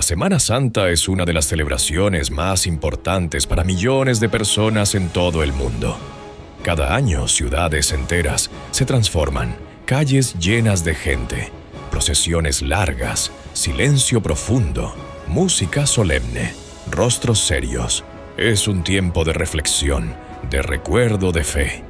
Semana Santa es una de las celebraciones más importantes para millones de personas en todo el mundo. Cada año, ciudades enteras se transforman, calles llenas de gente, procesiones largas, silencio profundo, música solemne, rostros serios. Es un tiempo de reflexión, de recuerdo, de fe.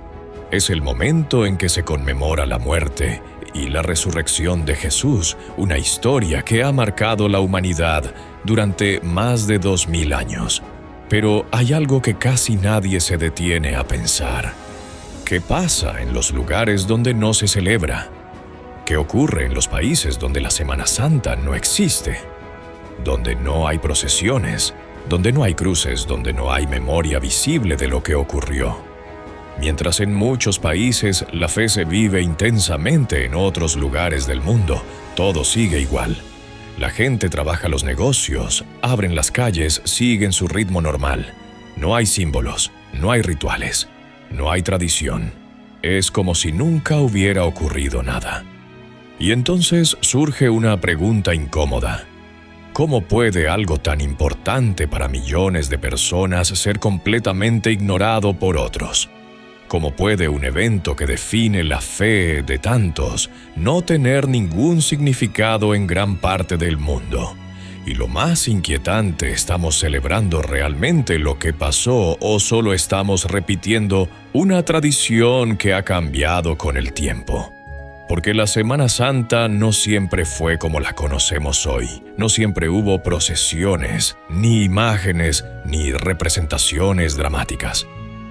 Es el momento en que se conmemora la muerte y la resurrección de Jesús, una historia que ha marcado la humanidad durante más de 2000 años. Pero hay algo que casi nadie se detiene a pensar. ¿Qué pasa en los lugares donde no se celebra? ¿Qué ocurre en los países donde la Semana Santa no existe? Donde no hay procesiones, donde no hay cruces, donde no hay memoria visible de lo que ocurrió. Mientras en muchos países la fe se vive intensamente, en otros lugares del mundo todo sigue igual. La gente trabaja los negocios, abren las calles, siguen su ritmo normal. No hay símbolos, no hay rituales, no hay tradición. Es como si nunca hubiera ocurrido nada. Y entonces surge una pregunta incómoda. ¿Cómo puede algo tan importante para millones de personas ser completamente ignorado por otros? ¿Cómo puede un evento que define la fe de tantos no tener ningún significado en gran parte del mundo? Y lo más inquietante, ¿estamos celebrando realmente lo que pasó o solo estamos repitiendo una tradición que ha cambiado con el tiempo? Porque la Semana Santa no siempre fue como la conocemos hoy. No siempre hubo procesiones, ni imágenes, ni representaciones dramáticas.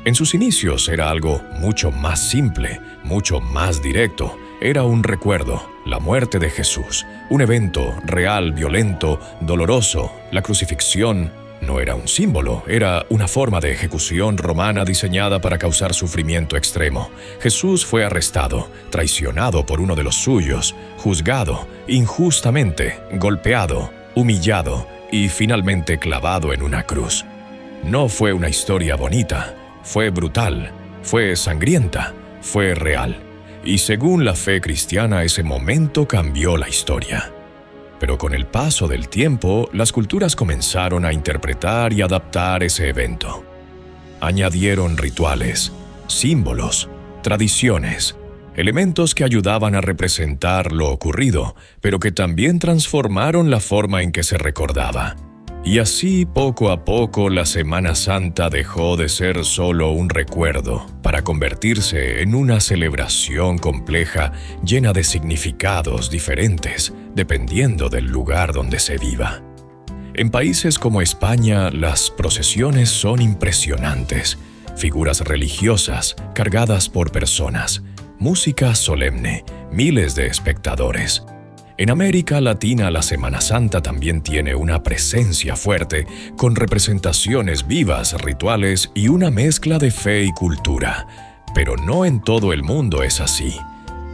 En sus inicios era algo mucho más simple, mucho más directo. Era un recuerdo, la muerte de Jesús, un evento real, violento, doloroso. La crucifixión no era un símbolo, era una forma de ejecución romana diseñada para causar sufrimiento extremo. Jesús fue arrestado, traicionado por uno de los suyos, juzgado, injustamente, golpeado, humillado y finalmente clavado en una cruz. No fue una historia bonita. Fue brutal, fue sangrienta, fue real. Y según la fe cristiana, ese momento cambió la historia. Pero con el paso del tiempo, las culturas comenzaron a interpretar y adaptar ese evento. Añadieron rituales, símbolos, tradiciones, elementos que ayudaban a representar lo ocurrido, pero que también transformaron la forma en que se recordaba. Y así, poco a poco, la Semana Santa dejó de ser solo un recuerdo para convertirse en una celebración compleja llena de significados diferentes, dependiendo del lugar donde se viva. En países como España, las procesiones son impresionantes, figuras religiosas cargadas por personas, música solemne, miles de espectadores. En América Latina, la Semana Santa también tiene una presencia fuerte, con representaciones vivas, rituales y una mezcla de fe y cultura. Pero no en todo el mundo es así.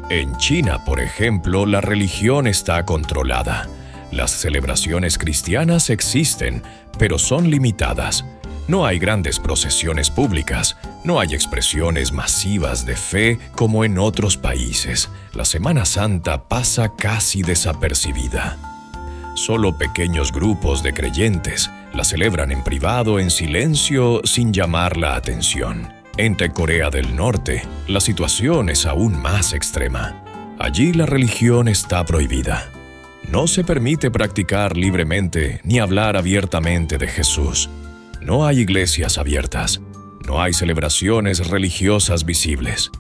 En China, por ejemplo, la religión está controlada. Las celebraciones cristianas existen, pero son limitadas. No hay grandes procesiones públicas, no hay expresiones masivas de fe como en otros países. La Semana Santa pasa casi desapercibida. Solo pequeños grupos de creyentes la celebran en privado, en silencio, sin llamar la atención. En Corea del Norte, la situación es aún más extrema. Allí la religión está prohibida. No se permite practicar libremente ni hablar abiertamente de Jesús. No hay iglesias abiertas, no hay celebraciones religiosas visibles.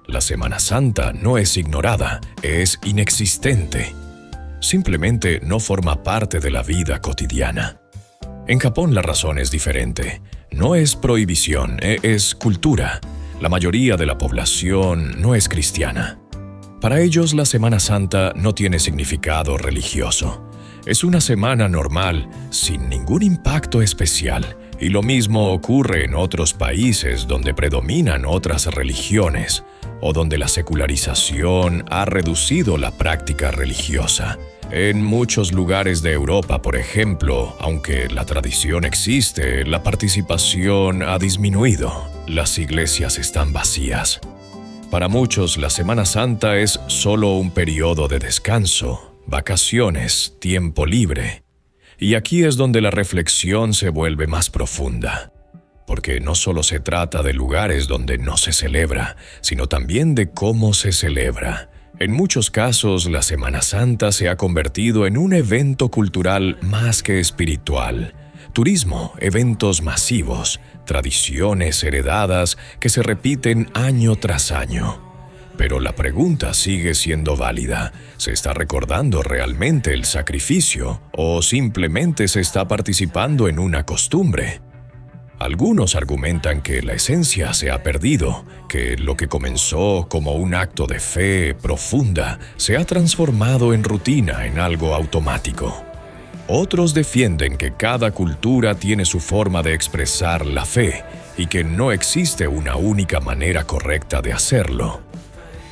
La Semana Santa no es ignorada, es inexistente. Simplemente no forma parte de la vida cotidiana. En Japón la razón es diferente. No es prohibición, es cultura. La mayoría de la población no es cristiana. Para ellos la Semana Santa no tiene significado religioso. Es una semana normal, sin ningún impacto especial. Y lo mismo ocurre en otros países donde predominan otras religiones o donde la secularización ha reducido la práctica religiosa. En muchos lugares de Europa, por ejemplo, aunque la tradición existe, la participación ha disminuido. Las iglesias están vacías. Para muchos, la Semana Santa es solo un periodo de descanso, vacaciones, tiempo libre. Y aquí es donde la reflexión se vuelve más profunda. Porque no solo se trata de lugares donde no se celebra, sino también de cómo se celebra. En muchos casos, la Semana Santa se ha convertido en un evento cultural más que espiritual. Turismo, eventos masivos, tradiciones heredadas que se repiten año tras año. Pero la pregunta sigue siendo válida. ¿Se está recordando realmente el sacrificio o simplemente se está participando en una costumbre? Algunos argumentan que la esencia se ha perdido, que lo que comenzó como un acto de fe profunda se ha transformado en rutina, en algo automático. Otros defienden que cada cultura tiene su forma de expresar la fe y que no existe una única manera correcta de hacerlo.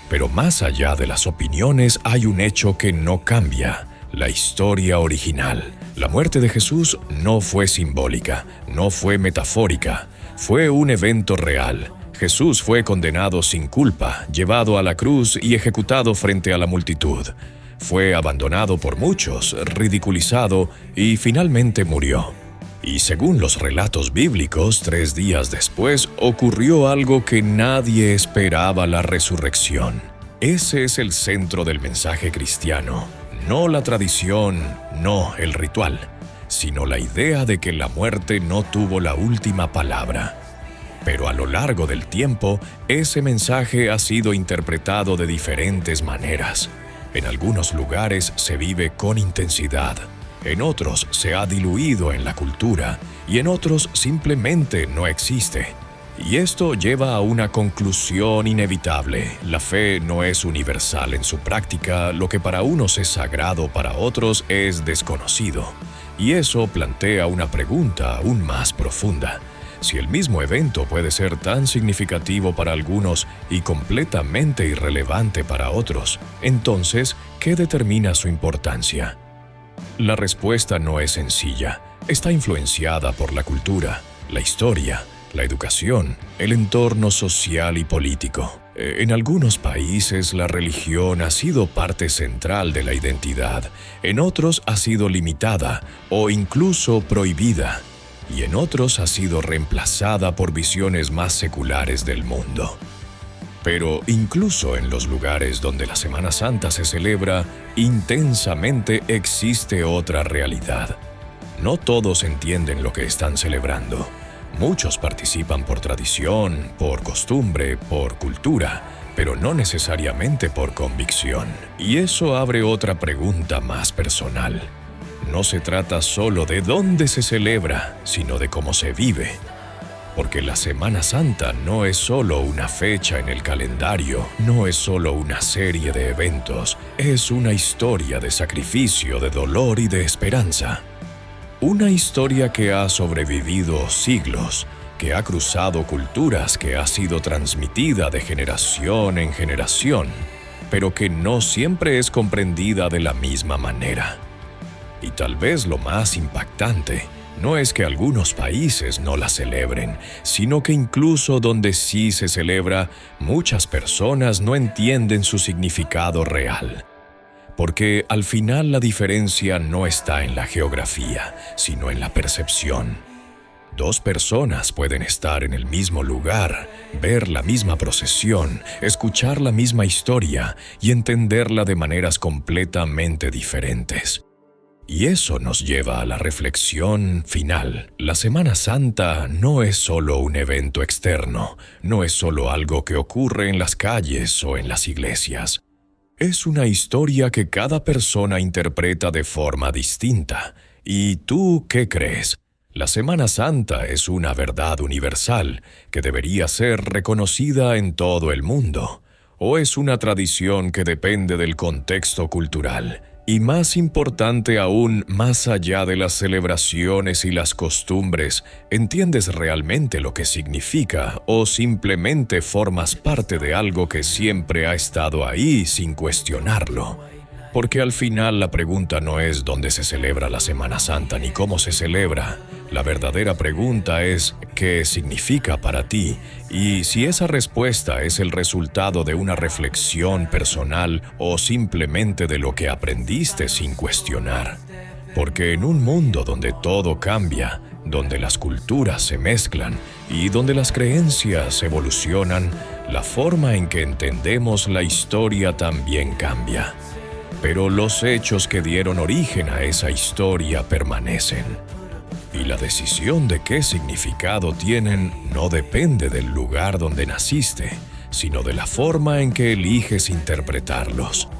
Pero más allá de las opiniones hay un hecho que no cambia: la historia original. La muerte de Jesús no fue simbólica, no fue metafórica, fue un evento real. Jesús fue condenado sin culpa, llevado a la cruz y ejecutado frente a la multitud. Fue abandonado por muchos, ridiculizado y finalmente murió. Y según los relatos bíblicos, 3 días después ocurrió algo que nadie esperaba: la resurrección. Ese es el centro del mensaje cristiano. No la tradición, no el ritual, sino la idea de que la muerte no tuvo la última palabra. Pero a lo largo del tiempo, ese mensaje ha sido interpretado de diferentes maneras. En algunos lugares se vive con intensidad, en otros se ha diluido en la cultura y en otros simplemente no existe. Y esto lleva a una conclusión inevitable: la fe no es universal en su práctica. Lo que para unos es sagrado, para otros es desconocido. Y eso plantea una pregunta aún más profunda. Si el mismo evento puede ser tan significativo para algunos y completamente irrelevante para otros, entonces, ¿qué determina su importancia? La respuesta no es sencilla. Está influenciada por la cultura, la historia, la educación, el entorno social y político. En algunos países la religión ha sido parte central de la identidad, en otros ha sido limitada o incluso prohibida, y en otros ha sido reemplazada por visiones más seculares del mundo. Pero incluso en los lugares donde la Semana Santa se celebra intensamente, existe otra realidad. No todos entienden lo que están celebrando. Muchos participan por tradición, por costumbre, por cultura, pero no necesariamente por convicción. Y eso abre otra pregunta más personal. No se trata solo de dónde se celebra, sino de cómo se vive. Porque la Semana Santa no es solo una fecha en el calendario, no es solo una serie de eventos, es una historia de sacrificio, de dolor y de esperanza. Una historia que ha sobrevivido siglos, que ha cruzado culturas, que ha sido transmitida de generación en generación, pero que no siempre es comprendida de la misma manera. Y tal vez lo más impactante no es que algunos países no la celebren, sino que incluso donde sí se celebra, muchas personas no entienden su significado real. Porque al final la diferencia no está en la geografía, sino en la percepción. 2 personas pueden estar en el mismo lugar, ver la misma procesión, escuchar la misma historia y entenderla de maneras completamente diferentes. Y eso nos lleva a la reflexión final. La Semana Santa no es solo un evento externo, no es solo algo que ocurre en las calles o en las iglesias. Es una historia que cada persona interpreta de forma distinta. ¿Y tú qué crees? La Semana Santa es una verdad universal que debería ser reconocida en todo el mundo, ¿o es una tradición que depende del contexto cultural? Y más importante aún, más allá de las celebraciones y las costumbres, ¿entiendes realmente lo que significa o simplemente formas parte de algo que siempre ha estado ahí sin cuestionarlo? Porque al final la pregunta no es dónde se celebra la Semana Santa ni cómo se celebra. La verdadera pregunta es ¿qué significa para ti? Y si esa respuesta es el resultado de una reflexión personal o simplemente de lo que aprendiste sin cuestionar. Porque en un mundo donde todo cambia, donde las culturas se mezclan y donde las creencias evolucionan, la forma en que entendemos la historia también cambia. Pero los hechos que dieron origen a esa historia permanecen. Y la decisión de qué significado tienen no depende del lugar donde naciste, sino de la forma en que eliges interpretarlos.